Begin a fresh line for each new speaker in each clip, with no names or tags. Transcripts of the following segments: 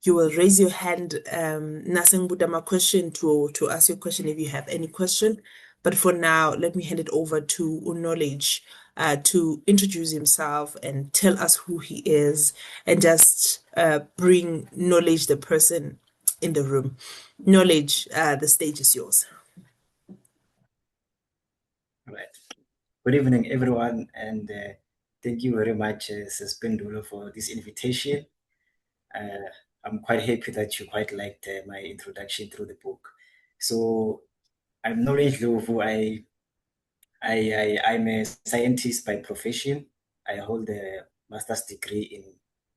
you will raise your hand, Nasing Budama question to ask your question if you have any question. But for now, let me hand it over to Knowledge to introduce himself and tell us who he is and just bring Knowledge, the person in the room. Knowledge, the stage is yours.
Right. Good evening, everyone, and thank you very much, Sis Ndlovu, for this invitation. Uh, I'm quite happy that you quite liked my introduction through the book. So I'm Knowledge Ndlovu. I'm a scientist by profession. I hold a master's degree in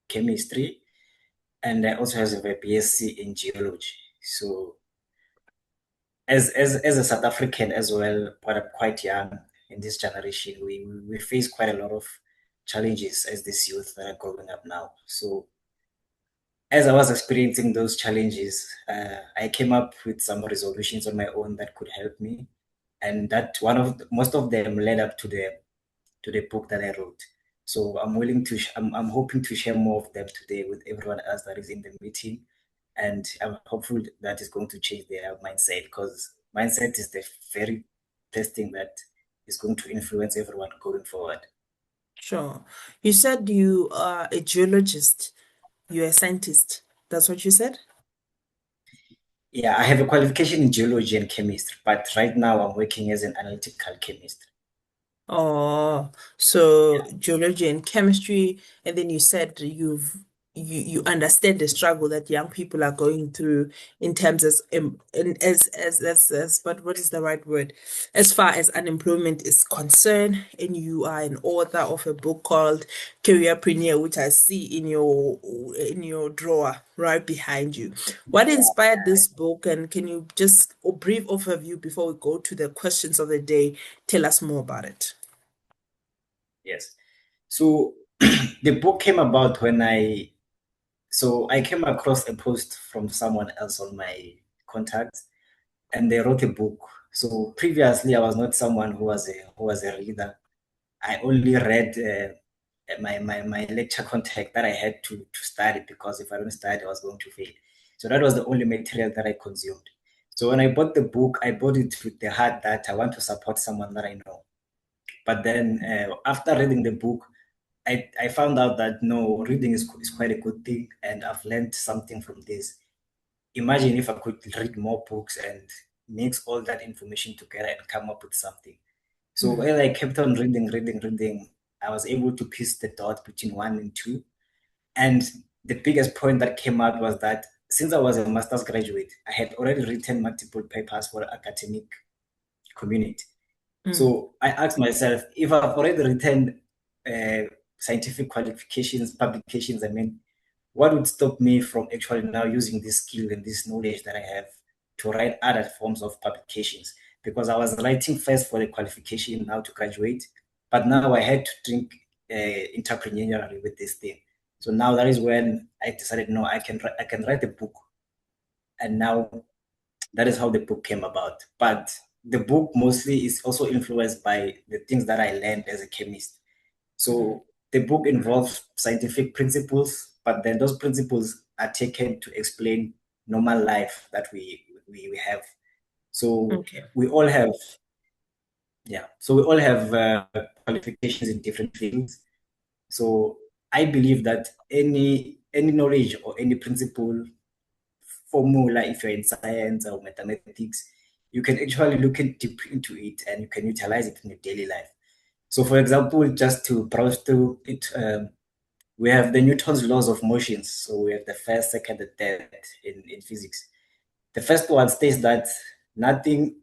chemistry, and I also have a BSc in geology. So as a South African as well, but I'm quite young in this generation, we face quite a lot of challenges as this youth that are growing up now. So as I was experiencing those challenges, I came up with some resolutions on my own that could help me, and that most of them led up to the book that I wrote. So I'm willing to I'm hoping to share more of them today with everyone else that is in the meeting, and I'm hopeful that is going to change their mindset, because mindset is the very first thing that is going to influence everyone going forward.
Sure. You said you are a geologist, you're a scientist. That's what you said?
Yeah, I have a qualification in geology and chemistry, but right now I'm working as an analytical chemist.
Oh, so geology and chemistry, and then you said you understand the struggle that young people are going through in terms as but what is the right word? As far as unemployment is concerned, and you are an author of a book called Careerpreneur, which I see in your drawer right behind you. What inspired this book, and can you just a brief overview before we go to the questions of the day? Tell us more about it.
Yes. So the book came about when I came across a post from someone else on my contacts, and they wrote a book. So previously, I was not someone who was a reader. I only read my lecture content that I had to study, because if I don't study, I was going to fail. So that was the only material that I consumed. So when I bought the book, I bought it with the heart that I want to support someone that I know. But then after reading the book, I found out that no, reading is quite a good thing, and I've learned something from this. Imagine if I could read more books and mix all that information together and come up with something. So
Mm,
as I kept on reading, I was able to piece the dot between one and two. And the biggest point that came out was that since I was a master's graduate, I had already written multiple papers for the academic community.
mm,
So I asked myself, if I've already written uh, scientific qualifications, publications, I mean, what would stop me from actually now using this skill and this knowledge that I have to write other forms of publications? Because I was writing first for the qualification now to graduate, but now I had to think entrepreneurially with this thing. So now that is when I decided, no, I can write a book, and now that is how the book came about. But the book mostly is also influenced by the things that I learned as a chemist.
mm.
So the book involves scientific principles, but then those principles are taken to explain normal life that we have. So
Okay.
we all have, yeah. So we all have qualifications in different fields. So I believe that any knowledge or any principle, formula, if you're in science or mathematics, you can actually look deep into it and you can utilize it in your daily life. So, for example, just to browse through it, we have the Newton's laws of motions. So we have the first, second, and third in physics. The first one states that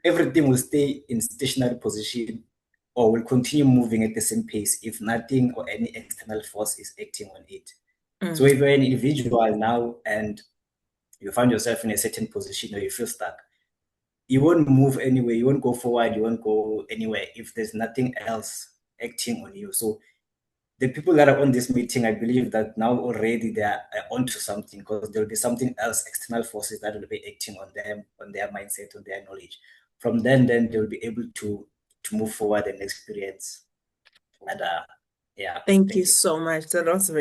everything will stay in stationary position or will continue moving at the same pace if nothing or any external force is acting on it. So
Mm,
if you're an individual now and you find yourself in a certain position or you feel stuck, you won't move anywhere, you won't go forward, you won't go anywhere if there's nothing else acting on you. So the people that are on this meeting, I believe that now already they are onto something, because there'll be something else, external forces that will be acting on them, on their mindset, on their knowledge. From then they'll be able to move forward and experience other Yeah,
Thank you
thank you.
so much. That was a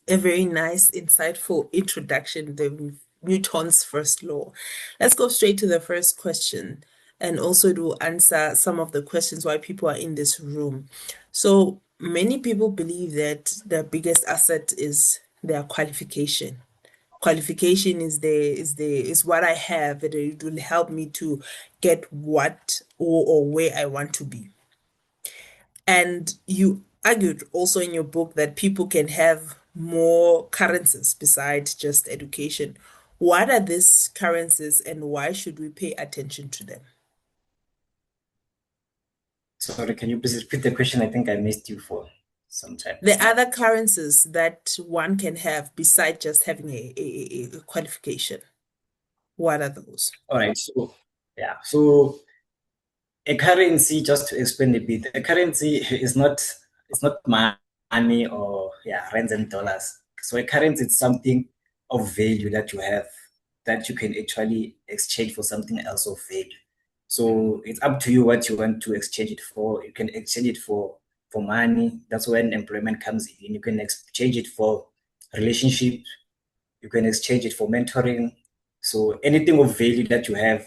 very nice, insightful introduction, the Newton's first law. Let's go straight to the first question and also to answer some of the questions why people are in this room. So many people believe that their biggest asset is their qualification. Qualification is what I have, and it will help me to get what or where I want to be. And you argued also in your book that people can have more currencies besides just education. What are these currencies and why should we pay attention to them?
Sorry, can you please repeat the question? I think I missed you for some time.
The other currencies that one can have besides just having a qualification. What are those?
All right. So, yeah. So a currency, just to explain a bit, a currency is not it's not money or yeah, rands and dollars. So a currency is something of value that you have that you can actually exchange for something else of value. So it's up to you what you want to exchange it for. You can exchange it for money. That's when employment comes in. You can exchange it for relationship. You can exchange it for mentoring. So anything of value that you have,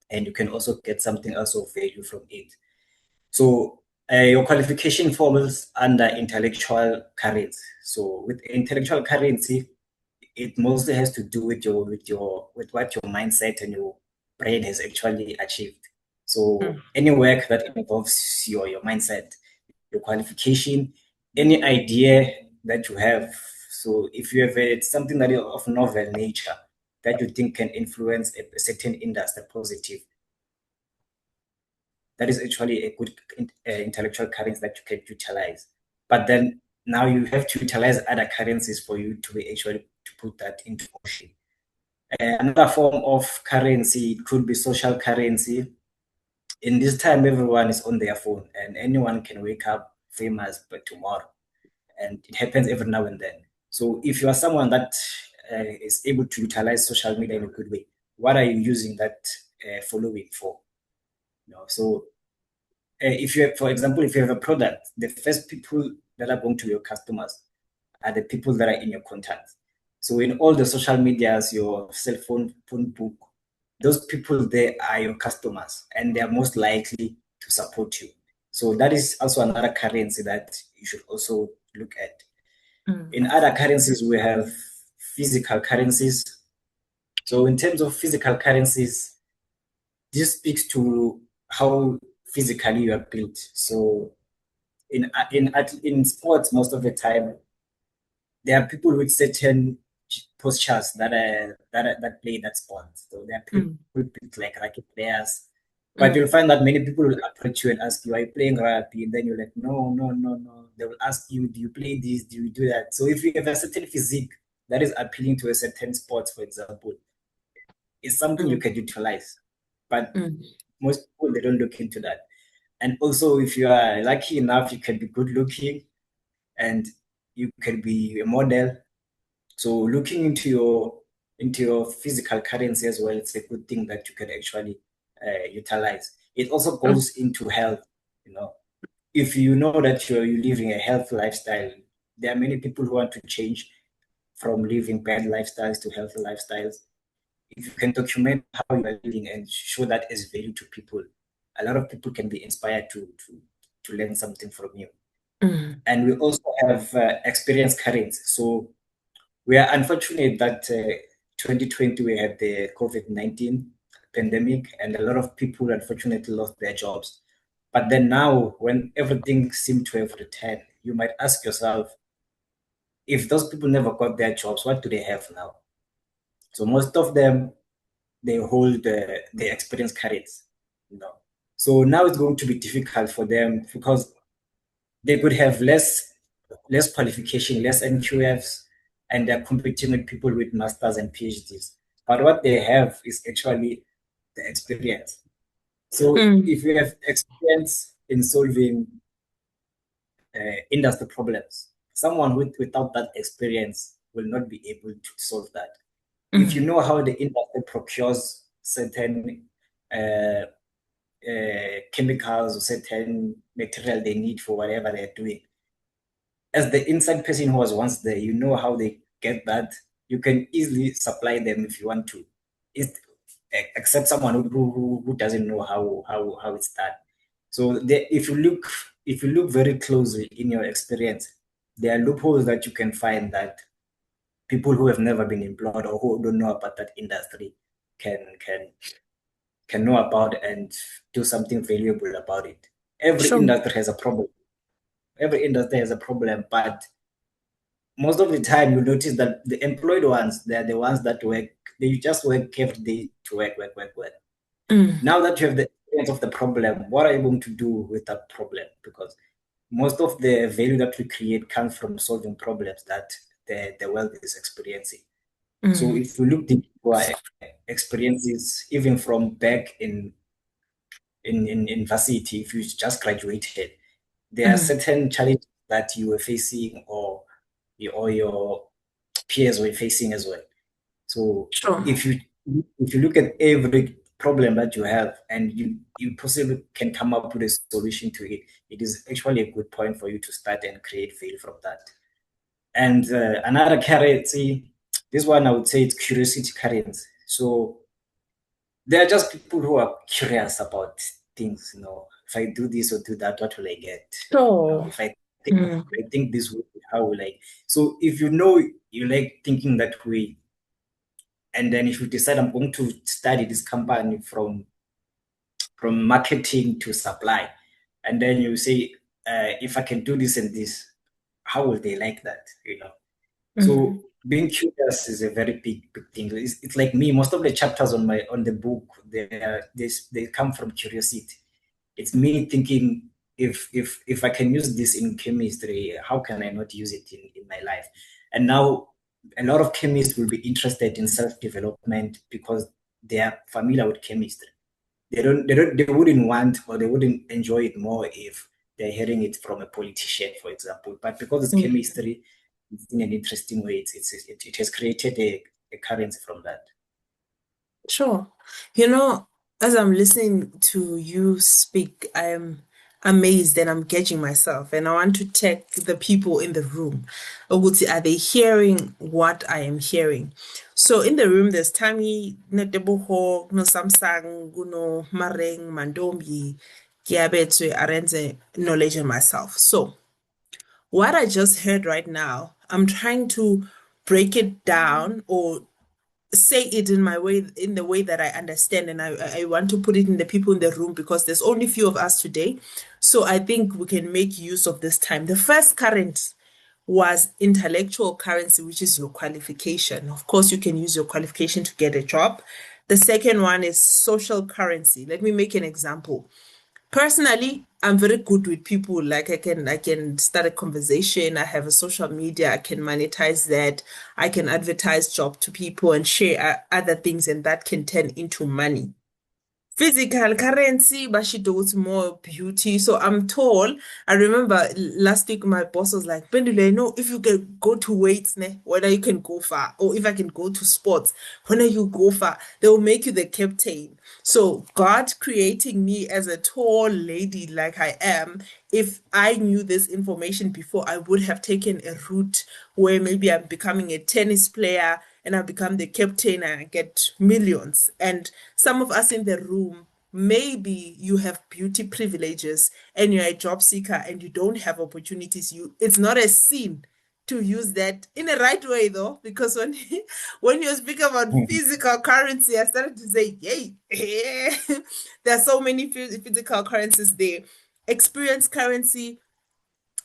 and you can also get something else of value from it. So your qualification falls under intellectual currency. So with intellectual currency, it mostly has to do with what your mindset and your brain has actually achieved. So
Mm,
any work that involves your mindset, your qualification, any idea that you have. So if you have something that is of novel nature that you think can influence a certain industry positive, that is actually a good intellectual currency that you can utilize. But then now you have to utilize other currencies for you to be actually to put that into motion. Another form of currency could be social currency. In this time, everyone is on their phone, and anyone can wake up famous by tomorrow, and it happens every now and then. So if you are someone that is able to utilize social media in a good way, what are you using that following for? So if you have, for example, if you have a product, the first people that are going to your customers are the people that are in your contacts. So in all the social medias, your cell phone book, those people there are your customers, and they are most likely to support you. So that is also another currency that you should also look at.
mm,
In other currencies, we have physical currencies. So in terms of physical currencies, this speaks to how physically you are built. So in sports, most of the time, there are people with certain postures that play that sport. So there are people
mm,
built like rugby players. But
mm,
you'll find that many people will approach you and ask you, "Are you playing rugby?" And then you're like, "No, no, no, no." They will ask you, "Do you play this? Do you do that?" So if you have a certain physique that is appealing to a certain sport, for example, it's something you
mm,
can utilize. But
mm,
most people they don't look into that. And also, if you are lucky enough, you can be good looking and you can be a model. So looking into your physical currency as well, it's a good thing that you can actually utilize. It also
mm,
goes into health. You know, if you know that you're living a healthy lifestyle, there are many people who want to change from living bad lifestyles to healthy lifestyles. If you can document how you are living and show that as value to people, a lot of people can be inspired to learn something from you.
mm,
And we also have experience currency. So we are unfortunate that 2020 we had the COVID-19 pandemic, and a lot of people unfortunately lost their jobs. But then now, when everything seemed to have returned, you might ask yourself, if those people never got their jobs, what do they have now? So most of them they hold the experience carrots, you know. So now it's going to be difficult for them because they could have less qualification, less NQFs, and they're competing with people with masters and PhDs. But what they have is actually the experience. So
mm,
if you have experience in solving industry problems, someone without that experience will not be able to solve that. If you
mm,
know how the industry procures certain chemicals or certain material they need for whatever they're doing, as the inside person who was once there, you know how they get that. You can easily supply them if you want to. It's, except someone who doesn't know how it's done. So if you look very closely in your experience, there are loopholes that you can find that people who have never been employed or who don't know about that industry can know about and do something valuable about it. Every
Sure.
industry has a problem. Every industry has a problem, but most of the time you notice that the employed ones, they're the ones that work, they just work every day to work.
Mm,
Now that you have the experience of the problem, what are you going to do with that problem? Because most of the value that we create comes from solving problems that the world is experiencing. So
mm,
if we look deep into our experiences, even from back in university, if you just graduated, there are
mm.
certain challenges that you were facing or your peers were facing as well. So
Sure.
if you look at every problem that you have and you possibly can come up with a solution to it, it is actually a good point for you to start and create value from that. And another currency, this one I would say it's curiosity currency. So they are just people who are curious about things. If I do this or do that, what will I get?
Sure. Mm,
If I think this way, how will I? So if you know you like thinking that way, and then if you decide I'm going to study this company from marketing to supply, and then you say, if I can do this and this, how will they like that?
mm,
So being curious is a very big thing. It's like me. Most of the chapters on the book, they come from curiosity. It's me thinking, if I can use this in chemistry, how can I not use it in my life? And now a lot of chemists will be interested in self-development because they are familiar with chemistry. They wouldn't want or they wouldn't enjoy it more if they're hearing it from a politician, for example. But because it's
mm.
chemistry, it's in an interesting way. It has created a currency from that.
Sure. As I'm listening to you speak, I'm amazed and I'm gauging myself. And I want to check the people in the room. Ukuthi, are they hearing what I am hearing? So in the room, there's Tammy, Neteboho, no Samsung, Guno, Mareng, Mandombi, Kiabetwe, Arenze, Knowledge and myself. So what I just heard right now, I'm trying to break it down or say it in the way that I understand, and I want to put it in the people in the room because there's only few of us today. So I think we can make use of this time. The first current was intellectual currency, which is your qualification. Of course, you can use your qualification to get a job. The second one is social currency. Let me make an example. Personally, I'm very good with people. Like I can start a conversation. I have a social media. I can monetize that. I can advertise job to people and share other things, and that can turn into money. Physical currency, but she does more beauty. So I'm tall. I remember last week my boss was like, Pendule, no, if you can go to weights, ne, whether you can go far, or if I can go to sports, when you go far, they will make you the captain. So God creating me as a tall lady like I am, if I knew this information before, I would have taken a route where maybe I'm becoming a tennis player and I become the captain and I get millions. And some of us in the room, maybe you have beauty privileges and you're a job seeker and you don't have opportunities. It's not a sin to use that in a right way though, because when you speak about physical currency, I started to say, yay, there are so many physical currencies there. Experience currency,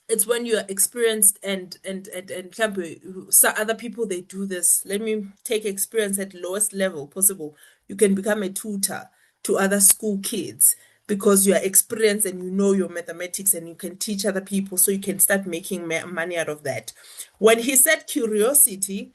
it's when you're experienced and mhlawumbe, so other people they do this. Let me take experience at lowest level possible. You can become a tutor to other school kids because you are experienced and you know your mathematics and you can teach other people so you can start making money out of that. When he said curiosity,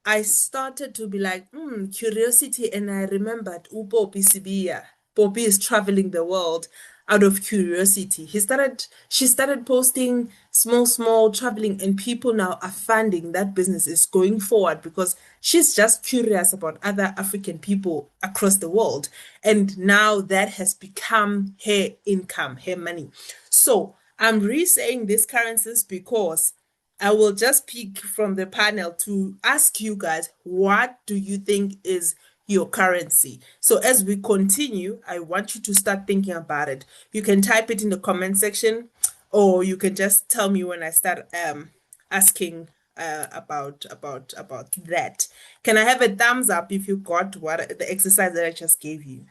I started to be like, curiosity. And I remembered Upopi Sibiya. Poppy is traveling the world out of curiosity. She started posting small traveling, and people now are funding that business is going forward because she's just curious about other African people across the world. And now that has become her income, her money. So I'm re saying these currencies because I will just pick from the panel to ask you guys, what do you think is your currency? So as we continue, I want you to start thinking about it. You can type it in the comment section, or you can just tell me when I start asking about that. Can I have a thumbs up if you got what the exercise that I just gave you?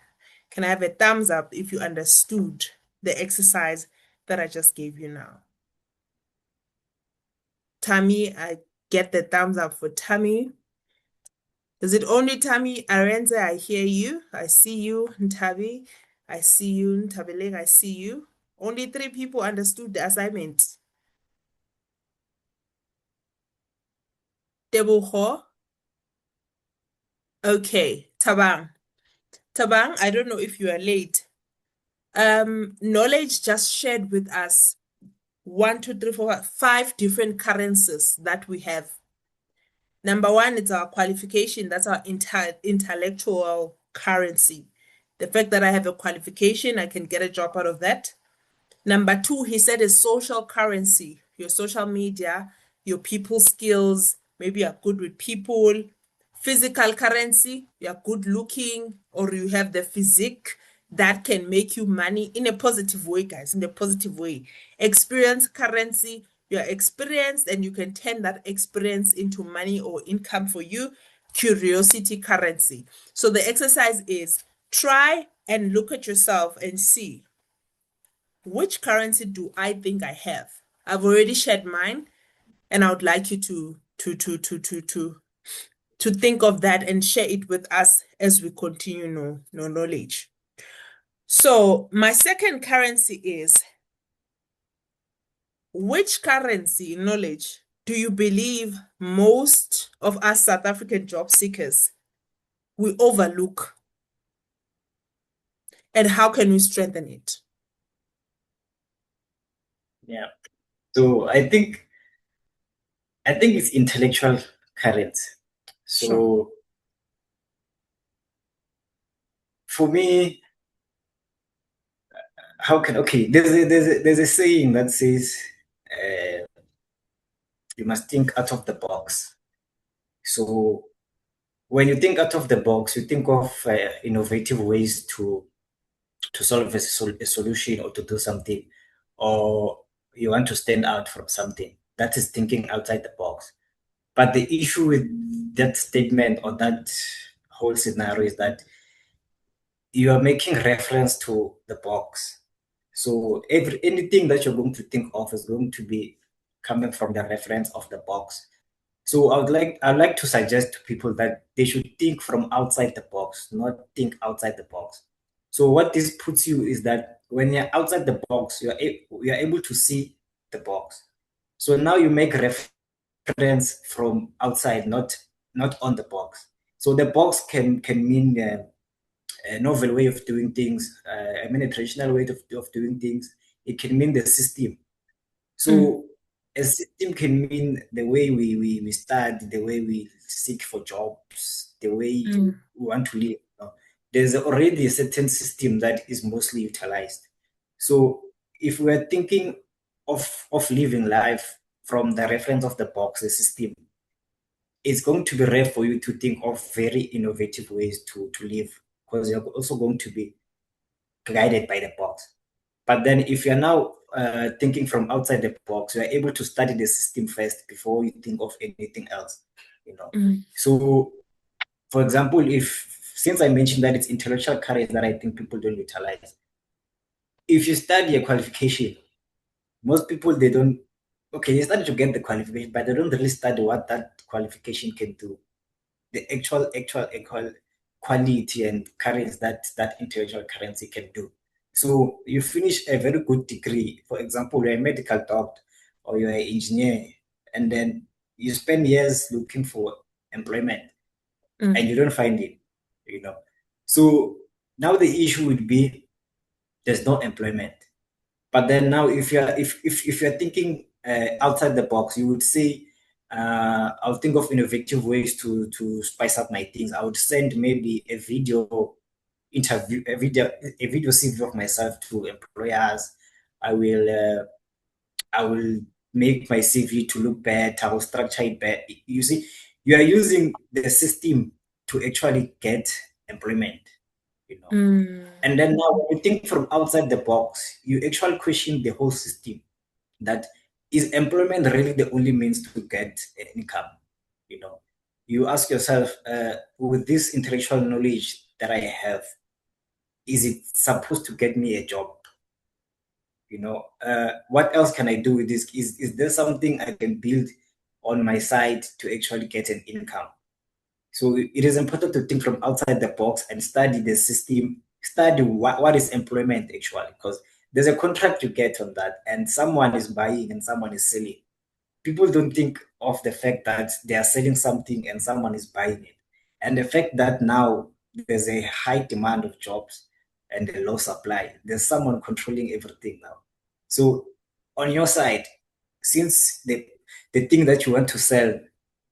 Can I have a thumbs up if you understood the exercise that I just gave you now? Tammy, I get the thumbs up for Tammy. Is it only Tammy? Arenze, I hear you. I see you, Ntabi. I see you, Ntabeleg, I see you. Only 3 people understood the assignment. Tebogo. Okay, Tabang. Tabang, I don't know if you are late. Knowledge just shared with us 5 different currencies that we have. Number one, it's our qualification. That's our intellectual currency. The fact that I have a qualification, I can get a job out of that. Number two, he said is social currency, your social media, your people skills, maybe you're good with people. Physical currency, you're good looking, or you have the physique that can make you money in a positive way, guys, in a positive way. Experience currency, you're experienced and you can turn that experience into money or income for you. Curiosity currency. So the exercise is try and look at yourself and see, which currency do I think I have? I've already shared mine, and I would like you to think of that and share it with us as we continue no knowledge. So my second currency is, which currency knowledge do you believe most of us South African job seekers we overlook, and how can we strengthen it?
Yeah. So I think it's intellectual currency.
Sure.
So for me, how can okay? There's a saying that says uh, you must think out of the box. So when you think out of the box, you think of innovative ways to solve a solution or to do something, or you want to stand out from something. That is thinking outside the box. But the issue with that statement or that whole scenario is that you are making reference to the box. So anything that you're going to think of is going to be coming from the reference of the box. So I'd like to suggest to people that they should think from outside the box, not think outside the box. So what this puts you is that when you're outside the box, you're able to see the box. So now you make reference from outside, not on the box. So the box can mean a novel way of doing things. I mean a traditional way of doing things. It can mean the system.
Mm,
So a system can mean the way we study, the way we seek for jobs, the way
mm,
we want to live. There's already a certain system that is mostly utilized. So if we're thinking of living life from the reference of the box, the system, it's going to be rare for you to think of very innovative ways to live, because you're also going to be guided by the box. But then if you're now thinking from outside the box, you're able to study the system first before you think of anything else, you know.
mm,
So for example, if since I mentioned that it's intellectual courage that I think people don't utilize, if you study a qualification, most people they don't okay, they study to get the qualification, but they don't really study what that qualification can do, the actual quality and currency that intellectual currency can do. So you finish a very good degree. For example, you're a medical doctor or you're an engineer, and then you spend years looking for employment
mm,
and you don't find it, you know. So now the issue would be there's no employment. But then now, if you're thinking outside the box, you would say, I'll think of innovative ways to spice up my things. I would send maybe a video interview, a video CV of myself to employers. I will make my CV to look better or structure it better. You see, you are using the system to actually get employment, you know.
Mm.
And then now when you think from outside the box, you actually question the whole system that is employment really the only means to get income? You know, you ask yourself, with this intellectual knowledge that I have, is it supposed to get me a job? What else can I do with this? Is there something I can build on my side to actually get an income? So it is important to think from outside the box and study the system, study what is employment actually, because there's a contract you get on that, and someone is buying and someone is selling. People don't think of the fact that they are selling something and someone is buying it. And the fact that now there's a high demand of jobs and a low supply, there's someone controlling everything now. So on your side, since the thing that you want to sell,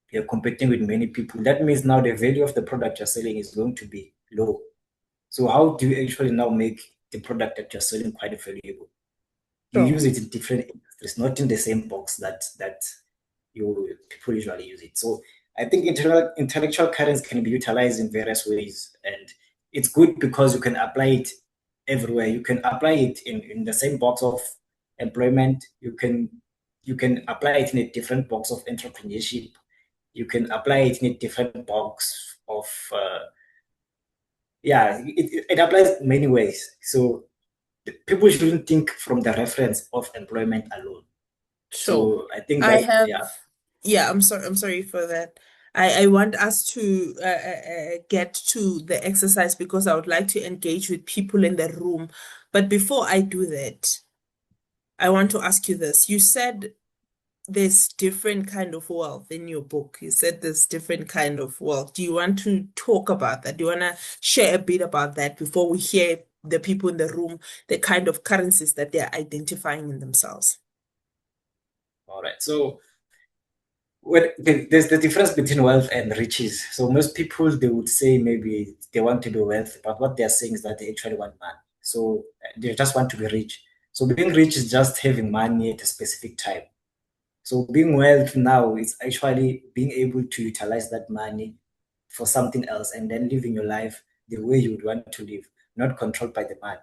you're competing with many people, that means now the value of the product you're selling is going to be low. So how do you actually now make the product that you're selling quite valuable? You
Sure.
use it in different industries, not in the same box that you people usually use it. So I think intellectual currency can be utilized in various ways, and it's good because you can apply it everywhere. You can apply it in the same box of employment. You can apply it in a different box of entrepreneurship. You can apply it in a different box of yeah. It applies many ways. So people shouldn't think from the reference of employment alone.
Sure.
So I think
I
that
have,
yeah.
yeah, I'm sorry for that. I want us to get to the exercise because I would like to engage with people in the room. But before I do that, I want to ask you this. You said there's different kind of wealth in your book. You said there's different kind of wealth. Do you want to talk about that? Do you want to share a bit about that before we hear the people in the room, the kind of currencies that they're identifying in themselves?
All right. So there's the difference between wealth and riches. So most people they would say maybe they want to be wealthy, but what they're saying is that they actually want money. So they just want to be rich. So being rich is just having money at a specific time. So being wealthy now is actually being able to utilize that money for something else and then living your life the way you would want to live, not controlled by the money.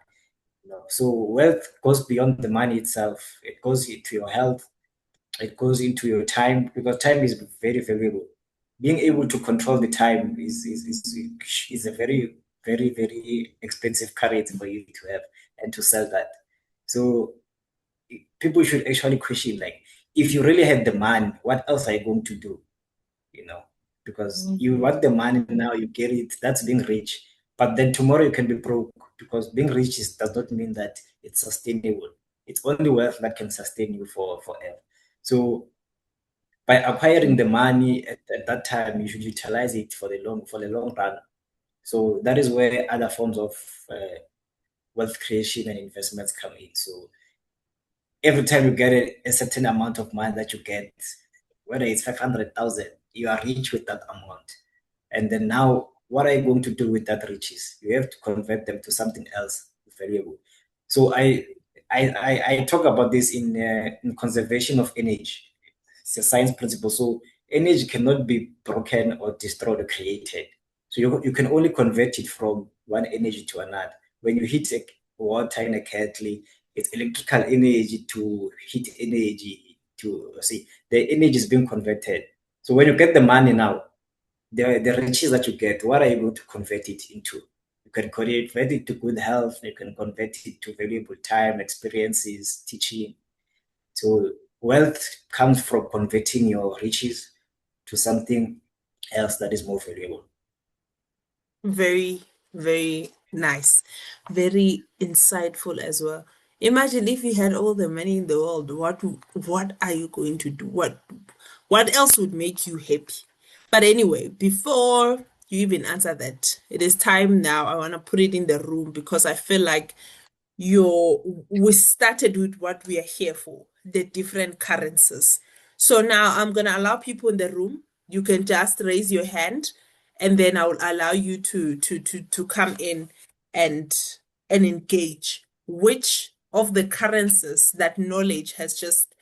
So wealth goes beyond the money itself. It goes into your health, it goes into your time because time is very valuable. Being able to control the time is a very, very, very expensive currency for you to have and to sell that. So people should actually question like, if you really had the money, what else are you going to do? You know, because you
Mhm.
want the money now, you get it, that's being rich. But then tomorrow you can be broke because being rich does not mean that it's sustainable. It's only wealth that can sustain you for forever. So by acquiring the money at that time, you should utilize it for the long run. So that is where other forms of wealth creation and investments come in. So every time you get a certain amount of money that you get, whether it's 500,000, you are rich with that amount. And then now, what are you going to do with that riches? You have to convert them to something else valuable. So I talk about this in conservation of energy. It's a science principle. So energy cannot be broken or destroyed or created. So you can only convert it from one energy to another. When you heat water in a kettle, it's electrical energy to heat energy to see the energy is being converted. So when you get the money now, the riches that you get, what are you going to convert it into? You can convert it to good health, you can convert it to valuable time, experiences, teaching. So wealth comes from converting your riches to something else that is more valuable.
Very, very nice. Very insightful as well. Imagine if you had all the money in the world, what are you going to do? What else would make you happy? But anyway, before you even answer that, it is time now. I want to put it in the room because I feel like we started with what we are here for, the different currencies. So now I'm gonna allow people in the room. You can just raise your hand, and then I will allow you to come in and engage. Which of the currencies that knowledge has just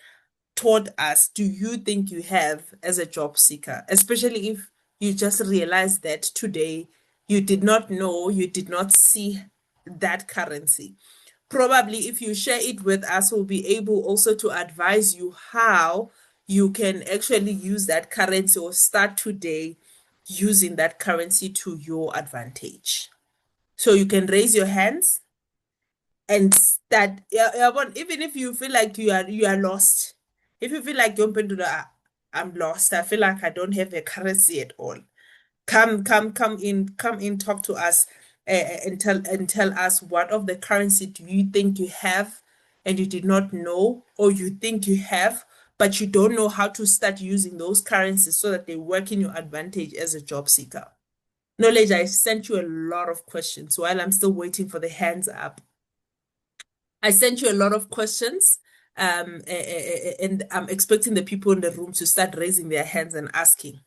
taught us do you think you have as a job seeker, especially if you just realized that today you did not know, you did not see that currency? Probably if you share it with us, we'll be able also to advise you how you can actually use that currency or start today using that currency to your advantage. So you can raise your hands and start. Yeah, but even if you feel like you are lost, if you feel like I'm lost, I feel like I don't have a currency at all. Come in, talk to us, and tell us what of the currency do you think you have and you did not know, or you think you have, but you don't know how to start using those currencies so that they work in your advantage as a job seeker. Knowledge, I sent you a lot of questions while I'm still waiting for the hands up. I sent you a lot of questions, and I'm expecting the people in the room to start raising their hands and asking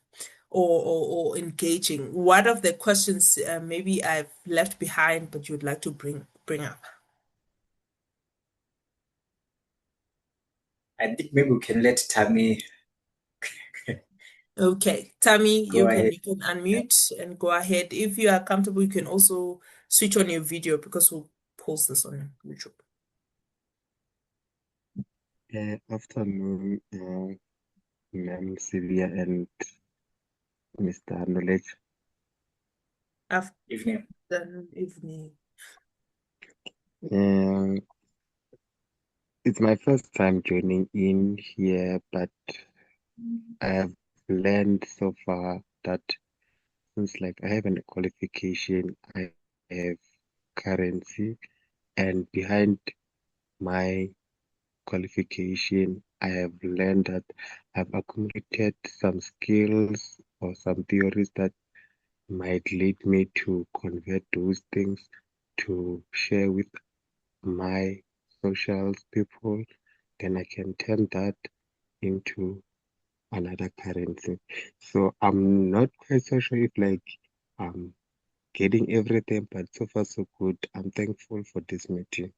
or engaging. What of the questions maybe I've left behind, but you'd like to bring up?
I think maybe we can let Tammy
Okay, Tammy,
go
you can
ahead.
you can unmute and go ahead. If you are comfortable, you can also switch on your video because we'll post this on YouTube.
Afternoon, Ma'am Sylvia and Mr. Knowledge.
Evening.
Afternoon, evening.
Uh, it's my first time joining in here, but I have learned so far that since like I have a qualification, I have currency, and behind my qualification, I have learned that I've accumulated some skills or some theories that might lead me to convert those things to share with my social people, then I can turn that into another currency. So I'm not quite so sure if like I'm getting everything, but so far so good. I'm thankful for this meeting.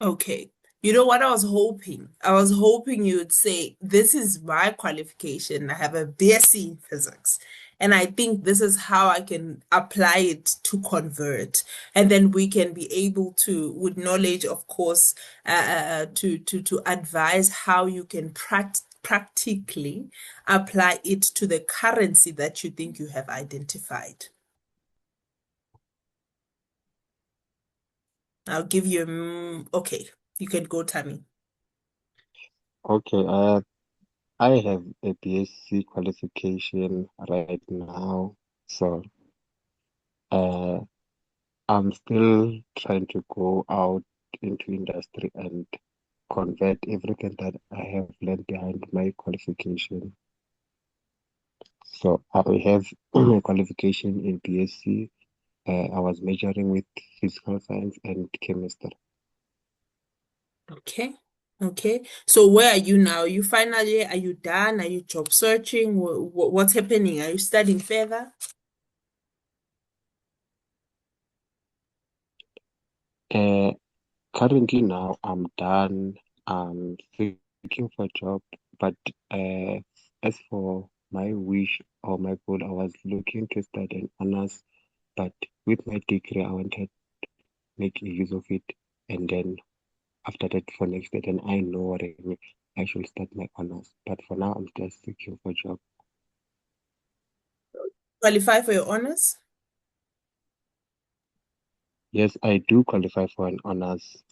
Okay. You know what I was hoping? I was hoping you would say, this is my qualification. I have a BSc in physics. And I think this is how I can apply it to convert. And then we can be able to, with knowledge, of course, to advise how you can practically apply it to the currency that you think you have identified. I'll give you, okay, you can go, Tammy.
Okay, I have a BSc qualification right now, so uh, I'm still trying to go out into industry and convert everything that I have learned behind my qualification. So I have a qualification in BSc. I was majoring with physical science and chemistry.
Okay. Okay. So where are you now? Are you final year? Are you done? Are you job searching? What's happening? Are you studying further?
Uh, Currently now I'm done. I'm looking for a job, but uh, as for my wish or my goal, I was looking to start an honors, but with my degree, I wanted to make use of it, and then after that for next year, then I know what I should start my honors. But for now, I'm just looking for a job.
Qualify for your honors?
Yes, I do qualify for an honors.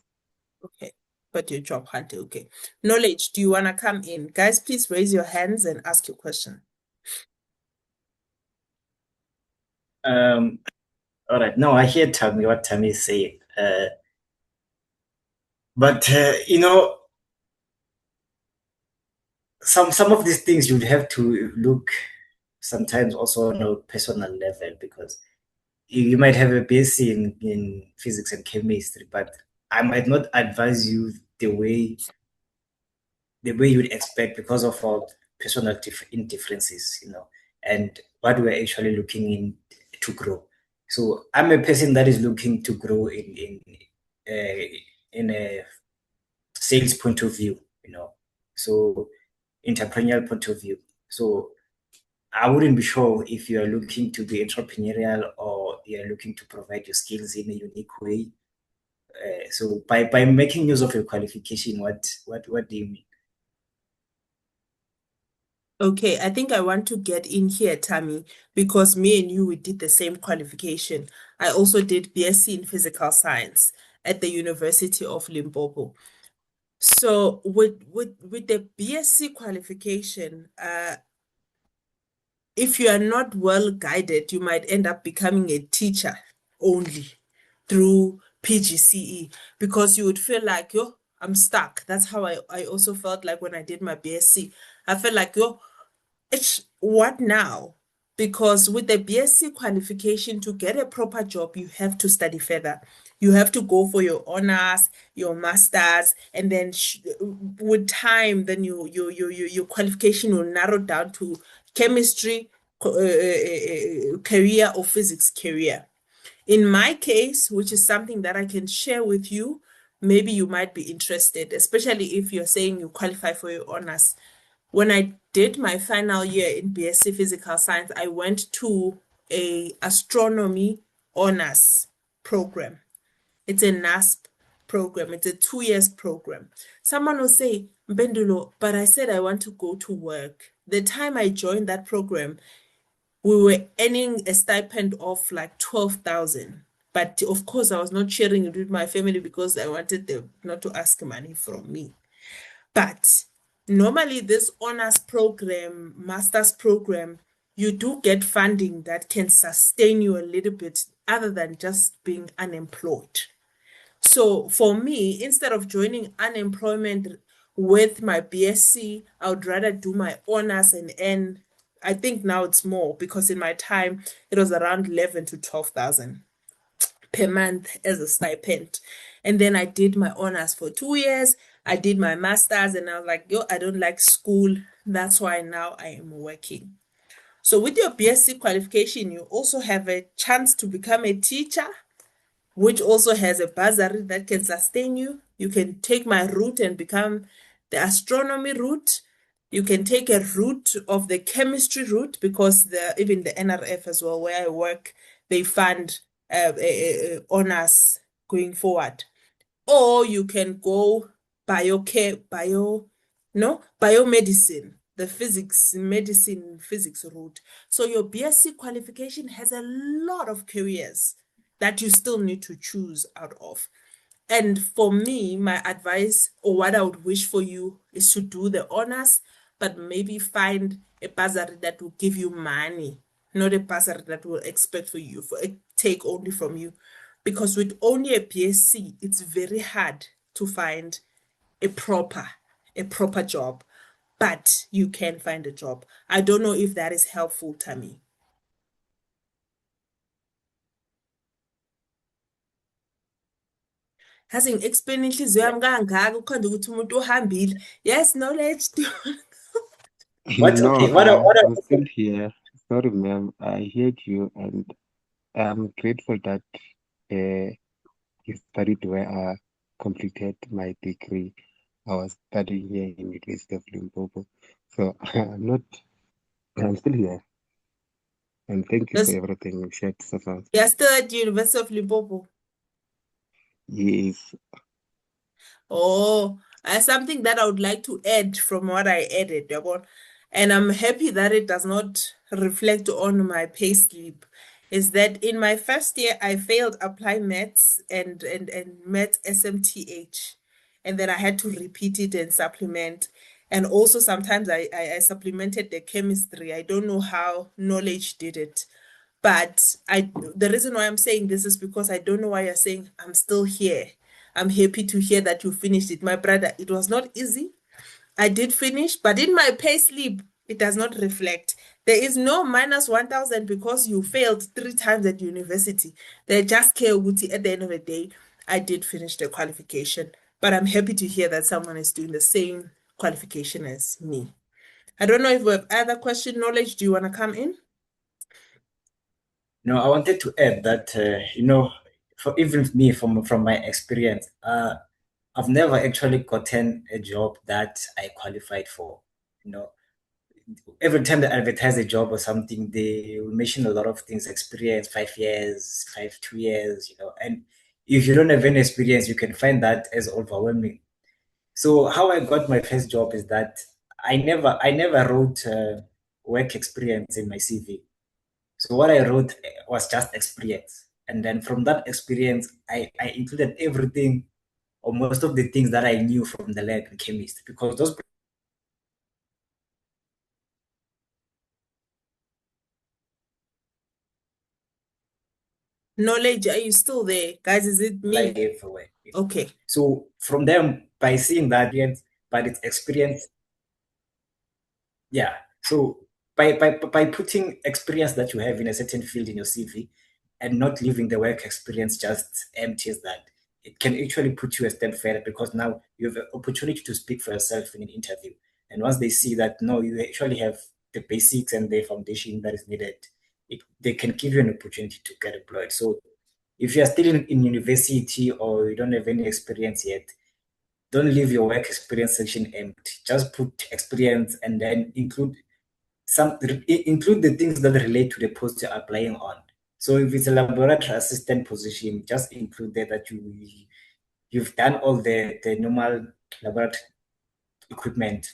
Okay. But your job hunting. Okay. Knowledge, do you want to come in? Guys, please raise your hands and ask your question.
All right. No, I hear Tammy what Tammy is saying. But some of these things you'd have to look sometimes also on a personal level because you might have a base in physics and chemistry, but I might not advise you the way you'd expect because of our personal indifferences, and what we're actually looking in to grow. So I'm a person that is looking to grow uh, in a sales point of view. So entrepreneurial point of view. So I wouldn't be sure if you are looking to be entrepreneurial or you are looking to provide your skills in a unique way. So by making use of your qualification, what do you mean?
Okay, I think I want to get in here, Tammy, because me and you, we did the same qualification. I also did BSc in physical science at the University of Limpopo. So with the BSc qualification, if you are not well guided, you might end up becoming a teacher only through PGCE because you would feel like, yo, I'm stuck. That's how I also felt like when I did my BSc. I felt like, yo, it's what now? Because with the BSc qualification to get a proper job, you have to study further. You have to go for your honors, your masters, and then with time, then your qualification will narrow down to chemistry, career, or physics career. In my case, which is something that I can share with you, maybe you might be interested, especially if you're saying you qualify for your honors. When I did my final year in BSc Physical Science, I went to a astronomy honors program. It's a NASP program. It's a 2 years program. Someone will say, Bendulo, but I said I want to go to work. The time I joined that program, we were earning a stipend of like 12,000. But of course, I was not sharing it with my family because I wanted them not to ask money from me. But normally, this honors program, master's program, you do get funding that can sustain you a little bit other than just being unemployed. So for me, instead of joining unemployment with my BSc, I would rather do my honors and earn. I think now it's more because in my time it was around 11 to 12,000 per month as a stipend. And then I did my honors for 2 years. I did my masters and I was like, yo, I don't like school. That's why now I am working. So with your BSc qualification, you also have a chance to become a teacher, which also has a bursary that can sustain you. You can take my route and become the astronomy route. You can take a route of the chemistry route because even the NRF as well, where I work, they fund honors going forward. Or you can go biocare, no, biomedicine, the physics, medicine, physics route. So your BSc qualification has a lot of careers that you still need to choose out of. And for me, my advice or what I would wish for you is to do the honors, but maybe find a bursary that will give you money, not a bursary that will expect for you for take only from you. Because with only a BSc, it's very hard to find a proper a proper job, but you can find a job. I don't know if that is helpful, Tammy. Yazi ngi-explain inhliziyo
Yeah.
yami kangaka ukhonza ukuthi umuntu uhambile. Yes, knowledge.
What
No,
okay? What
I'm still here. Sorry, ma'am. I heard you, and I'm grateful that uh, you studied where I completed my degree. I was studying here in University of Limpopo. So I'm still here. And thank you for
Yes,
everything you shared so far.
you're still at the University of Limpopo.
Yes.
Oh, something that I would like to add from what I added, yabona. And I'm happy that it does not reflect on my payslip. Is that in my first year I failed apply maths and maths SMTH, and then I had to repeat it and supplement. And also sometimes I supplemented the chemistry. I don't know how knowledge did it. But the reason why I'm saying this is because I don't know why you're saying I'm still here. I'm happy to hear that you finished it. My brother, it was not easy. I did finish, but in my pay slip, it does not reflect. There is no minus 1,000 because you failed 3 times at university. They just care Uguti at the end of the day. I did finish the qualification, but I'm happy to hear that someone is doing the same qualification as me. I don't know if we have other question knowledge. Do you want to come in?
No, I wanted to add that for even me from my experience, I've never actually gotten a job that I qualified for. You know, every time they advertise a job or something, they will mention a lot of things, experience, 5 years, 2 years, and if you don't have any experience, you can find that as overwhelming. So how I got my first job is that I never wrote work experience in my CV. So what I wrote was just experience. And then from that experience, I included everything or most of the things that I knew from the lab in chemist because those
Knowledge, are you still there? Guys, is it
apply
me?
everywhere.
Okay.
So from them, by seeing that, but it's experience, yeah. So by putting experience that you have in a certain field in your CV and not leaving the work experience just empty as that, it can actually put you a step further because now you have an opportunity to speak for yourself in an interview. And once they see that no, you actually have the basics and the foundation that is needed, they can give you an opportunity to get employed. So if you are still in university or you don't have any experience yet, don't leave your work experience section empty. Just put experience and then include the things that relate to the post you're applying on. So if it's a laboratory assistant position, just include there that you've done all the normal laboratory equipment.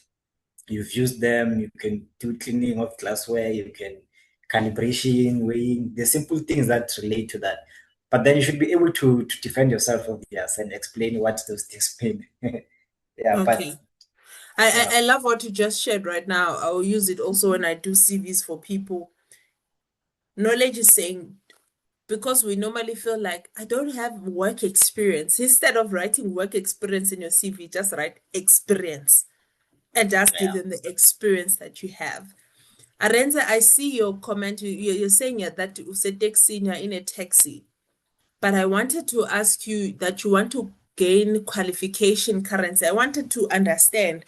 You've used them. You can do cleaning of glassware. You can calibration, weighing, the simple things that relate to that. But then you should be able to defend yourself, obvious, and explain what those things mean. Yeah, but
Okay. I,
yeah,
I I love what you just shared right now. I will use it also when I do CVs for people. Knowledge is saying, because we normally feel like I don't have work experience. Instead of writing work experience in your CV, just write experience and just give
yeah.
them the experience that you have. Arenze, I see your comment. You're saying that you said taxi, you're in a taxi. But I wanted to ask you that you want to gain qualification currency. I wanted to understand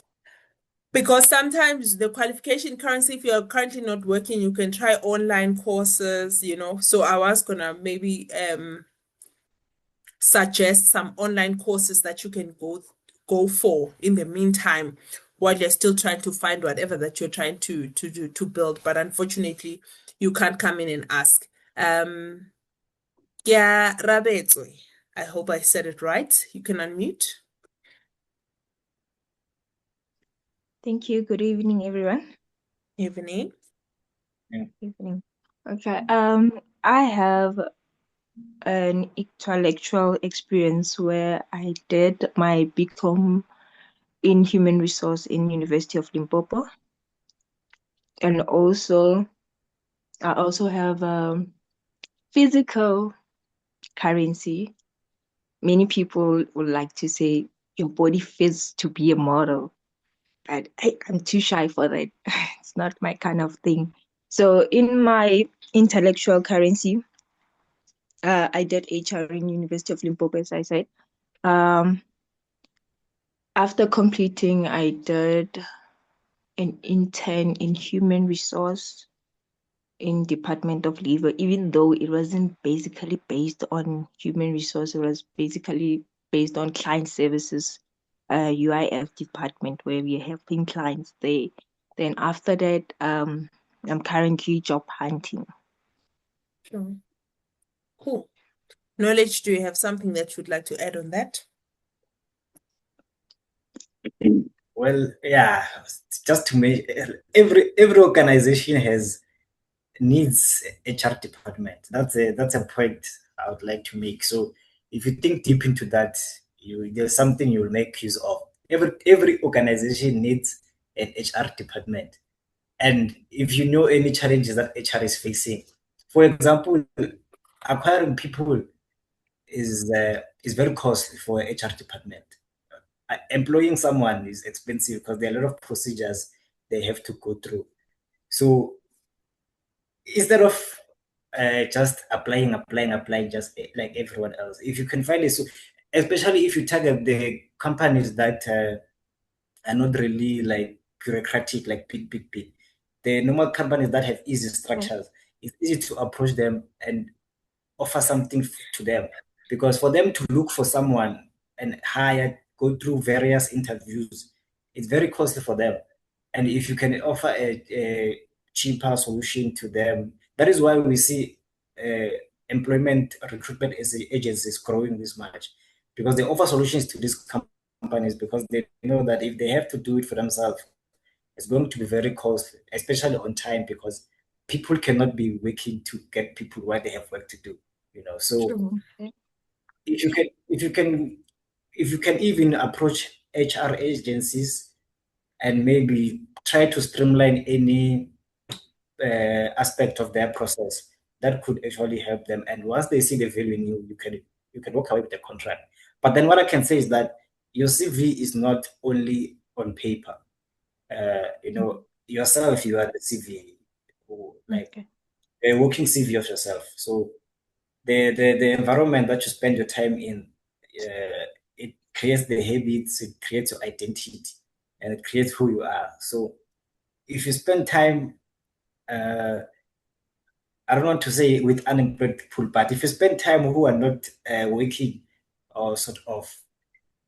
because sometimes the qualification currency, if you're currently not working, you can try online courses. So I was gonna maybe suggest some online courses that you can go for in the meantime while you're still trying to find whatever that you're trying to do to build. But unfortunately, you can't come in and ask. Yeah, Rabetswe. I hope I said it right. You can unmute.
Thank you. Good evening, everyone.
Evening.
Evening. Okay. I have an intellectual experience where I did my BCom in human resource in University of Limpopo, and I also have physical currency. Many people would like to say your body fits to be a model, but I'm too shy for that. It's not my kind of thing. So in my intellectual currency, I did HR in University of Limpopo, as I said. Um, After completing, I did an intern in human resource in Department of Labor, even though it wasn't basically based on human resource, it was basically based on client services, UIF department where we are helping clients there. Then after that, I'm currently job hunting.
Sure. Cool. Knowledge, do you have something that you'd like to add on that?
Well, yeah, just to make every organization has needs HR department. That's a point I would like to make. So if you think deep into that, there's something you will make use of. Every organization needs an HR department. And if you know any challenges that HR is facing, for example, acquiring people is very costly for HR department. Employing someone is expensive because there are a lot of procedures they have to go through. So instead of just applying, just like everyone else, if you can find it, so especially if you target the companies that are not really like bureaucratic, like big, the normal companies that have easy structures, it's easy to approach them and offer something to them because for them to look for someone and hire go through various interviews. It's very costly for them. And if you can offer a cheaper solution to them, that is why we see employment recruitment agencies growing this much, because they offer solutions to these companies, because they know that if they have to do it for themselves, it's going to be very costly, especially on time, because people cannot be working to get people where they have work to do. So
True.
if you can even approach HR agencies and maybe try to streamline any aspect of their process, that could actually help them. And once they see the value in you, you can walk away with the contract. But then what I can say is that your CV is not only on paper. Yourself, you are the CV, like
Okay.
a working CV of yourself. So the environment that you spend your time in, it creates the habits, it creates your identity, and it creates who you are. So if you spend time, I don't want to say with unemployed people, but if you spend time who are not working, or sort of,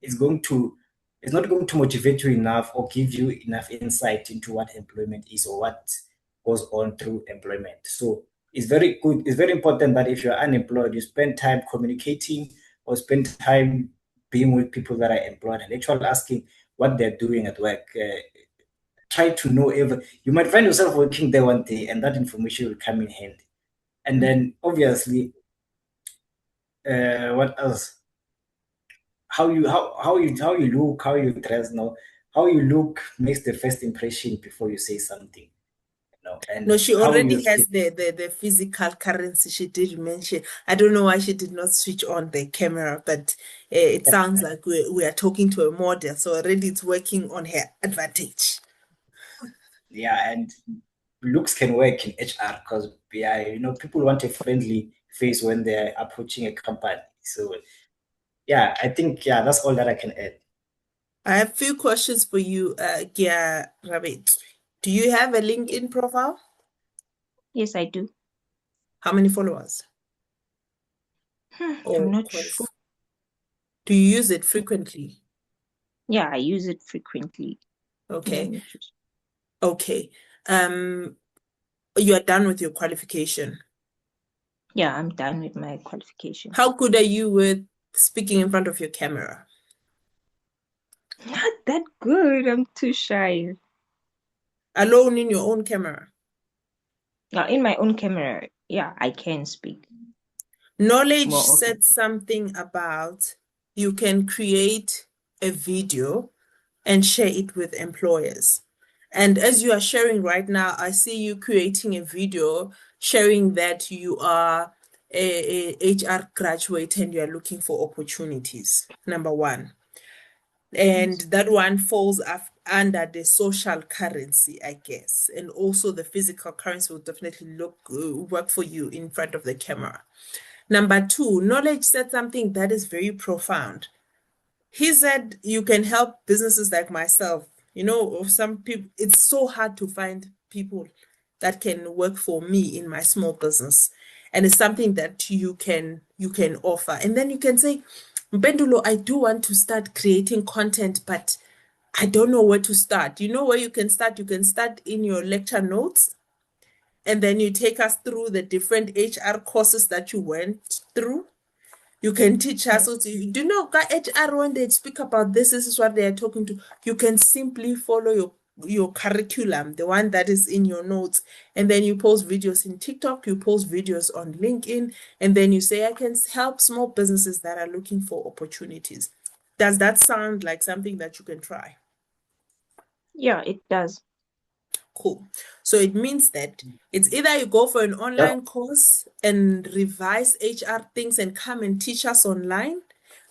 it's not going to motivate you enough or give you enough insight into what employment is or what goes on through employment. So it's very good. It's very important that if you're unemployed, you spend time communicating or spend time being with people that are employed and actually asking what they're doing at work. Try to know you might find yourself working there one day, and that information will come in handy. And then obviously, what else? How you look, how you dress now, how you look makes the first impression before you say something. And
No, she
how you
already has the physical currency she did mention. I don't know why she did not switch on the camera, but it sounds like we are talking to a model, so already it's working on her advantage.
yeah, and looks can work in HR, because people want a friendly face when they're approaching a company. So yeah, I think that's all that I can add.
I have a few questions for you, Gia Rabbit. Do you have a LinkedIn profile?
Yes, I do.
How many followers?
I'm
Or
not sure.
do you use it frequently?
Yeah, I use it frequently.
Okay.
Let me just...
Okay. You are done with your qualification.
Yeah, I'm done with my qualification.
How good are you with speaking in front of your camera?
Not that good. I'm too shy.
Alone in your own camera?
Now, in my own camera, yeah, I can speak
Knowledge
more often.
said something about you can create a video and share it with employers. And as you are sharing right now, I see you creating a video sharing that you are a HR graduate and you are looking for opportunities, number one. And that one falls under the social currency, I guess. And also the physical currency will definitely work for you in front of the camera. Number two, knowledge said something that is very profound. He said you can help businesses like myself. Of some people, it's so hard to find people that can work for me in my small business. And it's something that you can offer. And then you can say, Mpendulo, I do want to start creating content, but I don't know where to start. You know where you can start? You can start in your lecture notes, and then you take us through the different HR courses that you went through. You can teach us. Also, do you know HR, when they speak about this is what they are talking to. You can simply follow your curriculum, the one that is in your notes, and then you post videos in TikTok, you post videos on LinkedIn, and then you say, I can help small businesses that are looking for opportunities. Does that sound like something that you can try?
Yeah, it does.
Cool. So it means that it's either you go for an
Yeah.
online course and revise HR things and come and teach us online.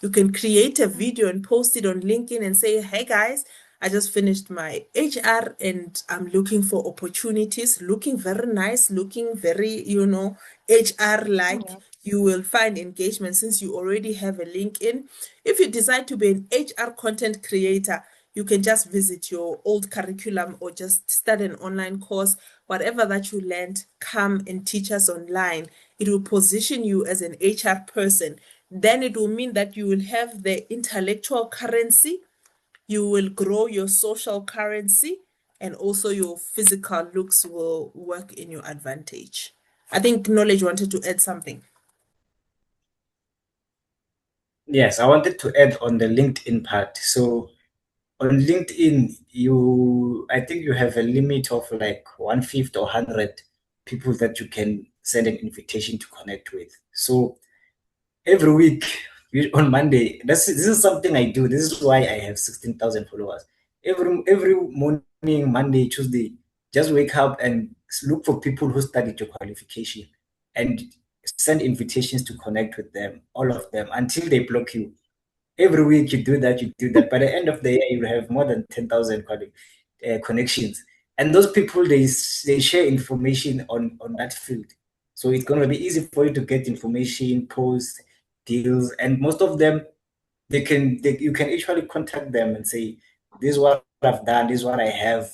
You can create a video and post it on LinkedIn and say, hey guys, I just finished my HR and I'm looking for opportunities, looking very nice, looking very, HR like.
Yeah.
You will find engagement since you already have a LinkedIn. If you decide to be an HR content creator, you can just visit your old curriculum or just start an online course. Whatever that you learned, come and teach us online. It will position you as an HR person then it will mean that you will have the intellectual currency, you will grow your social currency, and also your physical looks will work in your advantage. I think Knowledge wanted to add something.
Yes, I wanted to add on the LinkedIn part. So on LinkedIn, I think you have a limit of like 150 or 100 people that you can send an invitation to connect with. So every week on Monday, this is something I do. This is why I have 16,000 followers. Every morning, Monday, Tuesday, just wake up and look for people who studied your qualification and send invitations to connect with them, all of them, until they block you. Every week you do that, you do that. By the end of the year, you have more than 10,000 connections. And those people, they share information on that field. So it's going to be easy for you to get information, posts, deals, and most of them, you can actually contact them and say, this is what I've done, this is what I have.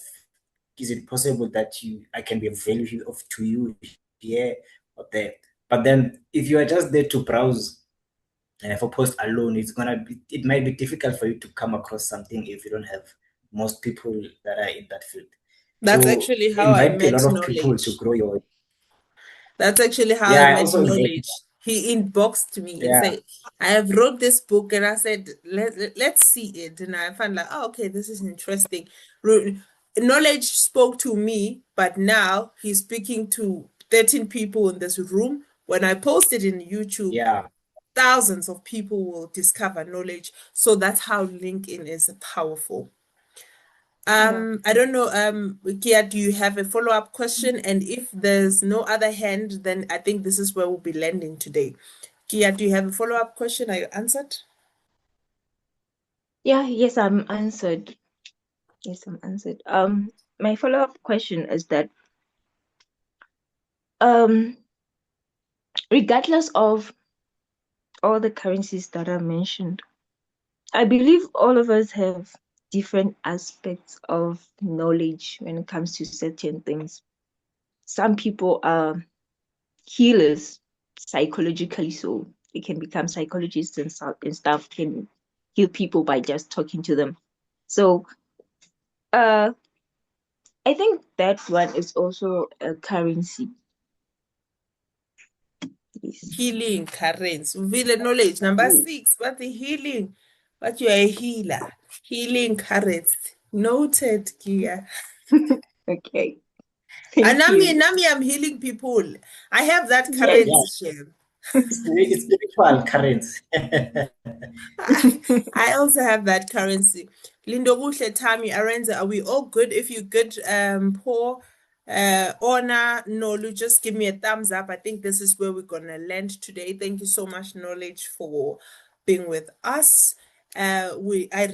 Is it possible that I can be of value to you here or there? But then if you are just there to browse, for post alone, it might be difficult for you to come across something if you don't have most people that are in that field.
That's
So
actually how I
invite a
met
lot of people to
Knowledge.
grow your.
That's actually how I
Yeah, I
met
also invite.
Knowledge. He inboxed me and
Yeah,
said, I have wrote this book, and I said, let's see it. And I found like, oh, okay, this is interesting. Knowledge spoke to me, but now he's speaking to 13 people in this room. When I post it in YouTube,
yeah.
thousands of people will discover Knowledge. So that's how LinkedIn is powerful.
Yeah.
I don't know, Kia, do you have a follow-up question? And if there's no other hand, then I think this is where we'll be landing today. Kia, do you have a follow-up question? Are you answered?
Yeah, yes, I'm answered. Yes, I'm answered. My follow-up question is that um regardless of all the currencies that are mentioned, I believe all of us have different aspects of knowledge when it comes to certain things. Some people are healers psychologically, so they can become psychologists and stuff, can heal people by just talking to them. So uh I think that one is also a currency. Yes.
Healing currents. Vile knowledge. Number
Yes.
6, what the healing? But you are a healer. Healing currents. Noted, Kia.
Okay.
And
Thank you.
Nami, I'm healing people. I have that
Yes.
Yeah,
currency, Shem.
it's spiritual currents.
I also have that currency. Lindo Buhle, Tami, Arenza, are we all good? If you good, Paul, Honor, Nolu, just give me a thumbs up. I think this is where we're gonna land today. Thank you so much, Knowledge, for being with us. I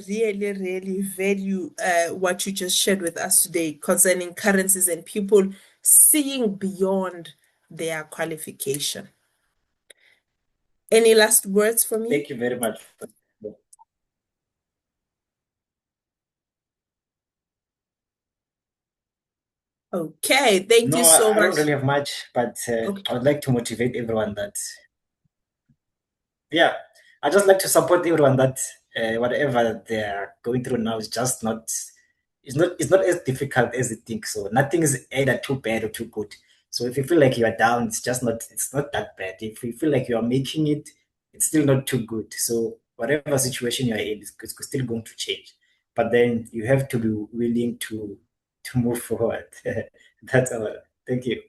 really, really value what you just shared with us today concerning currencies and people seeing beyond their qualification. Any last words from you?
Thank you very much.
Okay, thank
No,
you so
I don't
much.
really have much, but I
Okay.
would like to motivate everyone that, yeah, I just like to support everyone that whatever they're going through now is just not, it's not as difficult as you think. So nothing is either too bad or too good. So if you feel like you are down, it's not that bad. If you feel like you are making it, it's still not too good. So whatever situation you are in, it's still going to change. But then you have to be willing to move forward. That's all. Thank you.